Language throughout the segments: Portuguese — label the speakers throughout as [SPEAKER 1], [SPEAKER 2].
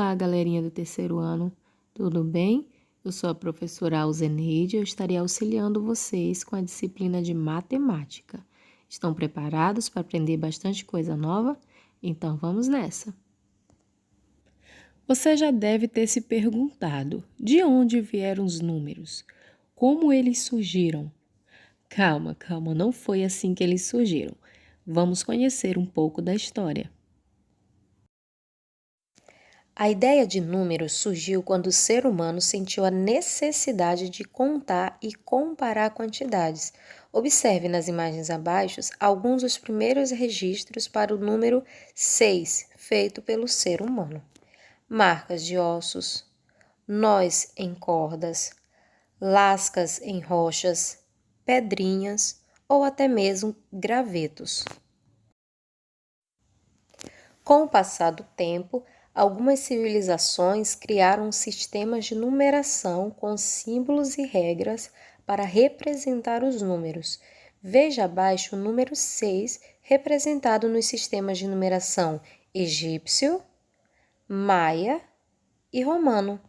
[SPEAKER 1] Olá, galerinha do terceiro ano, tudo bem? Eu sou a professora Alzeneide e eu estarei auxiliando vocês com a disciplina de matemática. Estão preparados para aprender bastante coisa nova? Então vamos nessa! Você já deve ter se perguntado de onde vieram os números? Como eles surgiram? Calma, não foi assim que eles surgiram. Vamos conhecer um pouco da história.
[SPEAKER 2] A ideia de números surgiu quando o ser humano sentiu a necessidade de contar e comparar quantidades. Observe nas imagens abaixo alguns dos primeiros registros para o número 6, feito pelo ser humano. Marcas de ossos, nós em cordas, lascas em rochas, pedrinhas ou até mesmo gravetos. Com o passar do tempo, algumas civilizações criaram sistemas de numeração com símbolos e regras para representar os números. Veja abaixo o número 6 representado nos sistemas de numeração egípcio, maia e romano.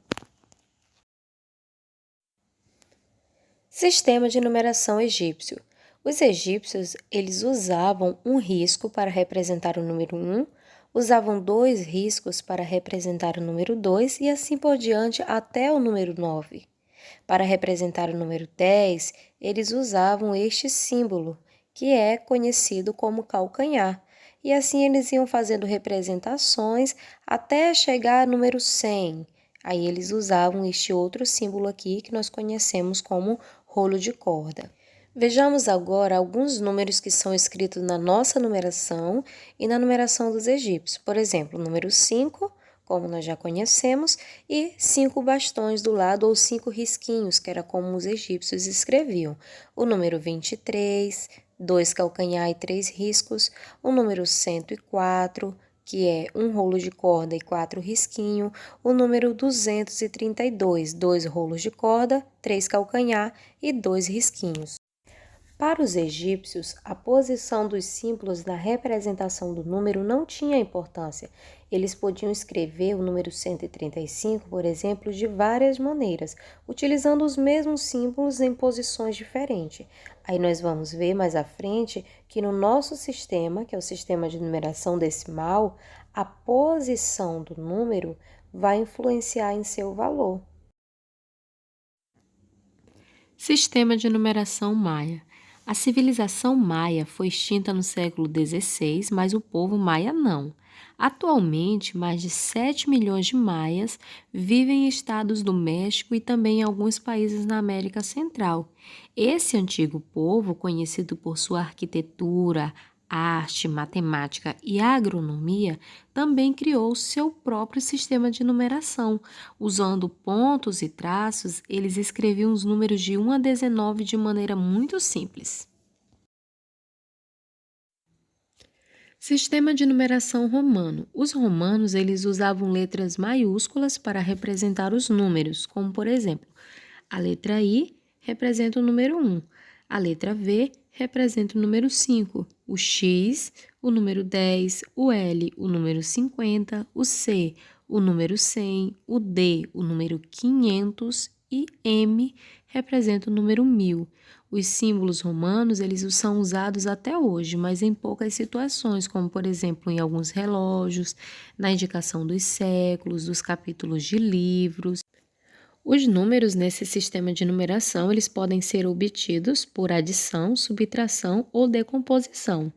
[SPEAKER 2] Sistema de numeração egípcio. Os egípcios, eles usavam um risco para representar o número 1, usavam 2 riscos para representar o número 2 e assim por diante até o número 9. Para representar o número 10, eles usavam este símbolo, que é conhecido como calcanhar, e assim eles iam fazendo representações até chegar ao número 100. Aí eles usavam este outro símbolo aqui que nós conhecemos como rolo de corda. Vejamos agora alguns números que são escritos na nossa numeração e na numeração dos egípcios. Por exemplo, o número 5, como nós já conhecemos, e 5 bastões do lado ou 5 risquinhos, que era como os egípcios escreviam. O número 23, 2 calcanhar e 3 riscos. O número 104, que é um rolo de corda e 4 risquinhos. O número 232, 2 rolos de corda, 3 calcanhar e 2 risquinhos. Para os egípcios, a posição dos símbolos na representação do número não tinha importância. Eles podiam escrever o número 135, por exemplo, de várias maneiras, utilizando os mesmos símbolos em posições diferentes. Aí nós vamos ver mais à frente que no nosso sistema, que é o sistema de numeração decimal, a posição do número vai influenciar em seu valor.
[SPEAKER 1] Sistema de numeração maia. A civilização maia foi extinta no século XVI, mas o povo maia não. Atualmente, mais de 7 milhões de maias vivem em estados do México e também em alguns países na América Central. Esse antigo povo, conhecido por sua arquitetura, arte, matemática e agronomia, também criou seu próprio sistema de numeração. Usando pontos e traços, eles escreviam os números de 1 a 19 de maneira muito simples. Sistema de numeração romano. Os romanos, eles usavam letras maiúsculas para representar os números, como por exemplo, a letra I representa o número 1, a letra V representa o número 5, o X, o número 10, o L, o número 50, o C, o número 100, o D, o número 500 e M representa o número 1000. Os símbolos romanos, eles são usados até hoje, mas em poucas situações, como por exemplo em alguns relógios, na indicação dos séculos, dos capítulos de livros. Os números nesse sistema de numeração, eles podem ser obtidos por adição, subtração ou decomposição.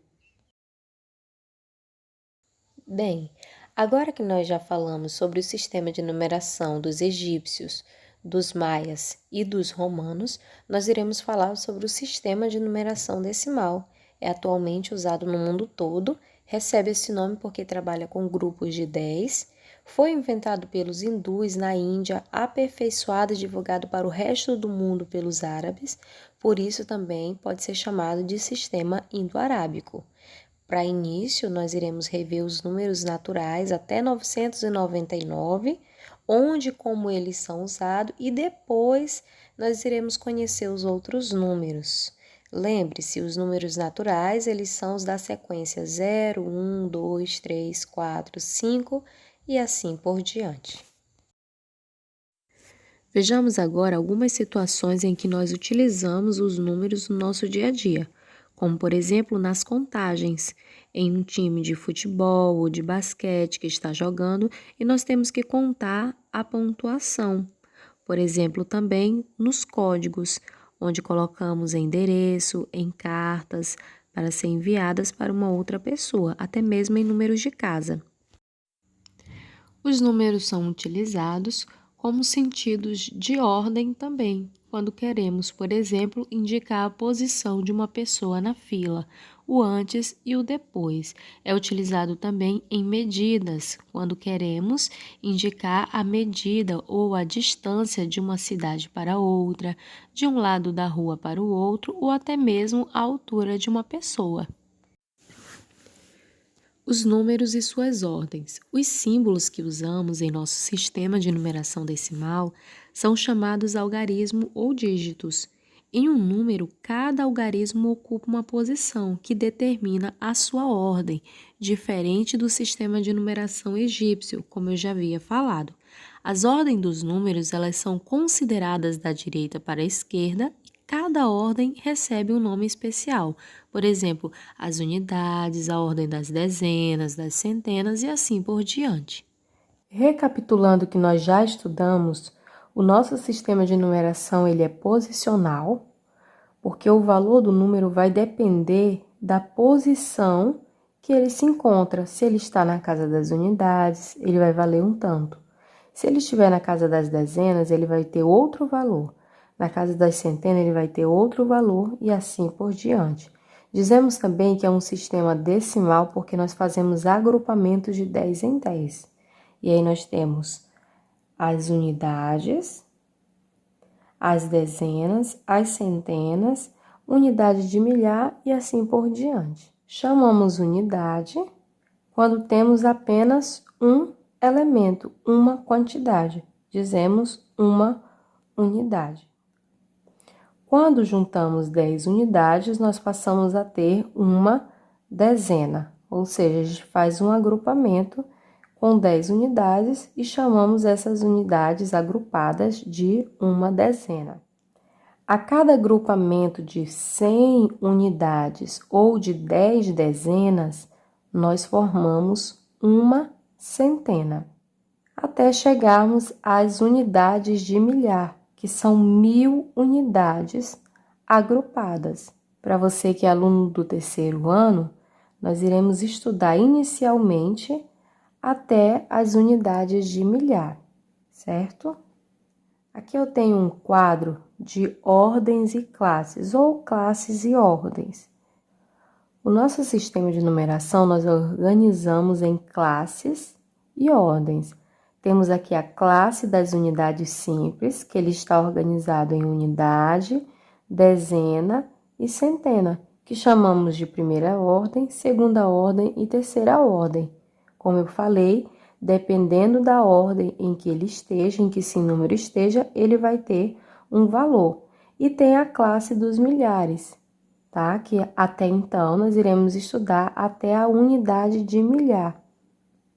[SPEAKER 2] Bem, agora que nós já falamos sobre o sistema de numeração dos egípcios, dos maias e dos romanos, nós iremos falar sobre o sistema de numeração decimal. É atualmente usado no mundo todo, recebe esse nome porque trabalha com grupos de 10, foi inventado pelos hindus na Índia, aperfeiçoado e divulgado para o resto do mundo pelos árabes, por isso também pode ser chamado de sistema indo-arábico. Para início, nós iremos rever os números naturais até 999, onde e como eles são usados, e depois nós iremos conhecer os outros números. Lembre-se, os números naturais, eles são os da sequência 0, 1, 2, 3, 4, 5 e assim por diante.
[SPEAKER 1] Vejamos agora algumas situações em que nós utilizamos os números no nosso dia a dia, como por exemplo nas contagens, em um time de futebol ou de basquete que está jogando e nós temos que contar a pontuação. Por exemplo, também nos códigos, onde colocamos endereço, em cartas, para ser enviadas para uma outra pessoa, até mesmo em números de casa. Os números são utilizados como sentidos de ordem também, quando queremos, por exemplo, indicar a posição de uma pessoa na fila, o antes e o depois. É utilizado também em medidas, quando queremos indicar a medida ou a distância de uma cidade para outra, de um lado da rua para o outro, ou até mesmo a altura de uma pessoa. Os números e suas ordens. Os símbolos que usamos em nosso sistema de numeração decimal são chamados algarismo ou dígitos. Em um número, cada algarismo ocupa uma posição que determina a sua ordem, diferente do sistema de numeração egípcio, como eu já havia falado. As ordens dos números, elas são consideradas da direita para a esquerda e cada ordem recebe um nome especial. Por exemplo, as unidades, a ordem das dezenas, das centenas e assim por diante. Recapitulando o que nós já estudamos, o nosso sistema de numeração ele é posicional, porque o valor do número vai depender da posição que ele se encontra. Se ele está na casa das unidades, ele vai valer um tanto. Se ele estiver na casa das dezenas, ele vai ter outro valor. Na casa das centenas, ele vai ter outro valor e assim por diante. Dizemos também que é um sistema decimal porque nós fazemos agrupamentos de 10 em 10. E aí nós temos as unidades, as dezenas, as centenas, unidade de milhar e assim por diante. Chamamos unidade quando temos apenas um elemento, uma quantidade. Dizemos uma unidade. Quando juntamos 10 unidades, nós passamos a ter uma dezena, ou seja, a gente faz um agrupamento com 10 unidades e chamamos essas unidades agrupadas de uma dezena. A cada agrupamento de 100 unidades ou de 10 dezenas, nós formamos uma centena, até chegarmos às unidades de milhar, que são 1000 unidades agrupadas. Para você que é aluno do terceiro ano, nós iremos estudar inicialmente até as unidades de milhar, certo? Aqui eu tenho um quadro de ordens e classes, ou classes e ordens. O nosso sistema de numeração nós organizamos em classes e ordens. Temos aqui a classe das unidades simples, que ele está organizado em unidade, dezena e centena, que chamamos de primeira ordem, segunda ordem e terceira ordem. Como eu falei, dependendo da ordem em que ele esteja, em que esse número esteja, ele vai ter um valor. E tem a classe dos milhares, tá? Que até então nós iremos estudar até a unidade de milhar,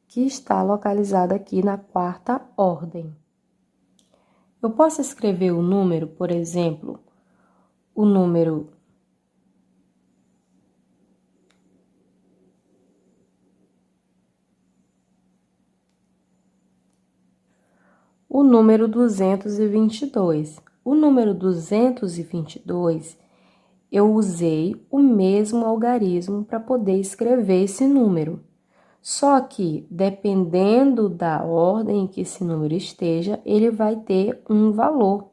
[SPEAKER 1] que está localizada aqui na quarta ordem. Eu posso escrever o número, por exemplo, o número 222. O número 222, eu usei o mesmo algarismo para poder escrever esse número. Só que, dependendo da ordem em que esse número esteja, ele vai ter um valor.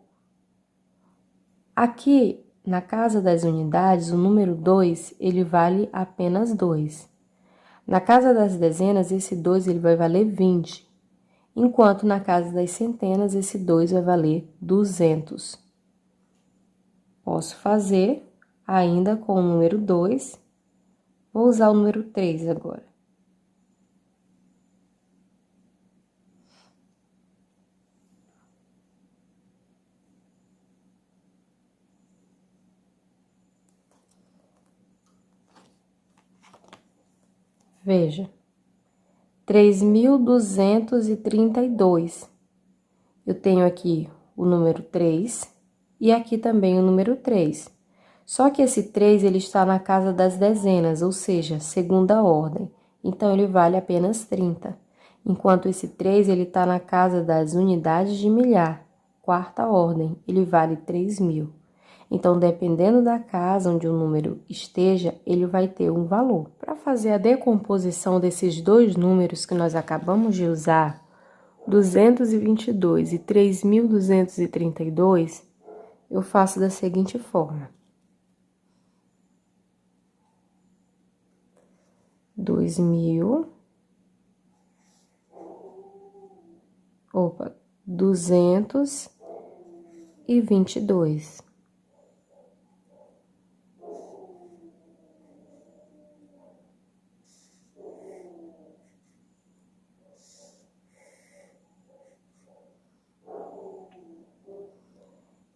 [SPEAKER 1] Aqui, na casa das unidades, o número 2, ele vale apenas 2. Na casa das dezenas, esse 2 ele vai valer 20. Enquanto na casa das centenas, esse 2 vai valer 200. Posso fazer ainda com o número 2. Vou usar o número 3 agora. Veja,
[SPEAKER 2] 3.232. Eu tenho aqui o número 3 e aqui também o número 3. Só que esse 3 ele está na casa das dezenas, ou seja, segunda ordem. Então, ele vale apenas 30. Enquanto esse 3 ele está na casa das unidades de milhar, quarta ordem, ele vale 3.000. Então, dependendo da casa onde o número esteja, ele vai ter um valor. Para fazer a decomposição desses dois números que nós acabamos de usar, 222 e 3.232, eu faço da seguinte forma. 222.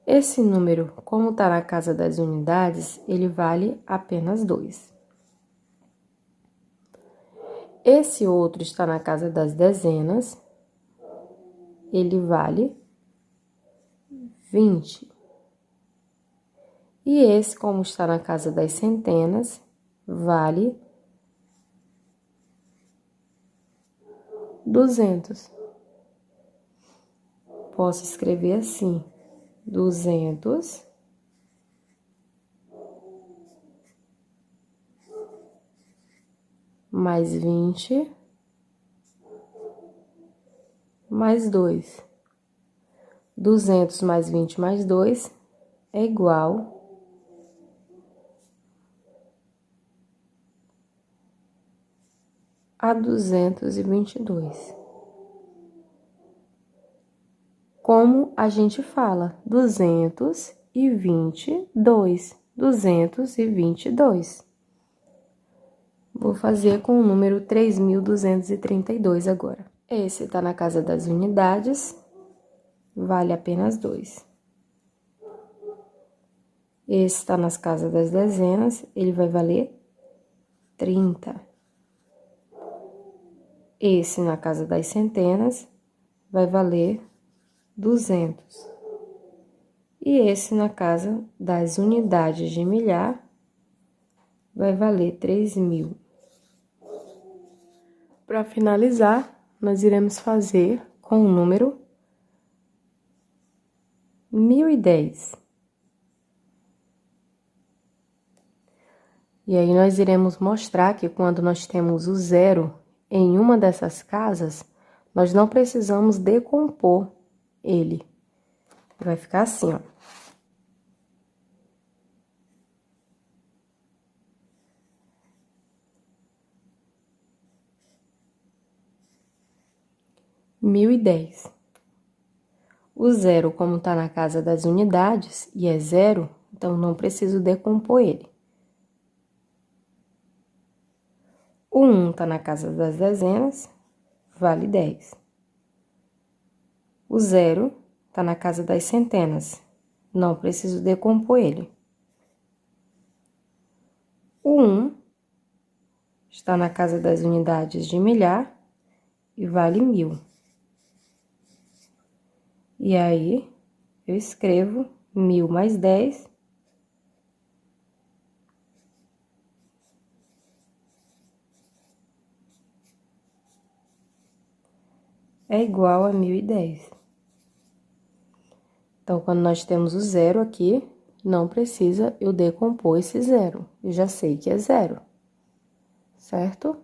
[SPEAKER 2] Esse número, como está na casa das unidades, ele vale apenas 2. Esse outro está na casa das dezenas, ele vale 20. E esse, como está na casa das centenas, vale 200. Posso escrever assim, 200 mais 20 mais 2. 200 mais 20 mais 2 é igual a 222. Como a gente fala? 222. 222. Vou fazer com o número 3.232 agora. Esse está na casa das unidades, vale apenas 2. Esse está nas casas das dezenas, ele vai valer 30. Esse na casa das centenas vai valer 200. E esse na casa das unidades de milhar vai valer 3.000. Para finalizar, nós iremos fazer com o número 1010. E aí, nós iremos mostrar que quando nós temos o zero em uma dessas casas, nós não precisamos decompor ele. Vai ficar assim, ó. Mil e 10. O zero, como tá na casa das unidades, e é zero, então não preciso decompor ele. O 1 tá na casa das dezenas, vale 10. O 0 tá na casa das centenas, não preciso decompor ele. O 1 está na casa das unidades de milhar e vale 1.000. E aí, eu escrevo 1.000 mais 10. É igual a 1.010. Então, quando nós temos o zero aqui, não precisa eu decompor esse zero. Eu já sei que é zero, certo?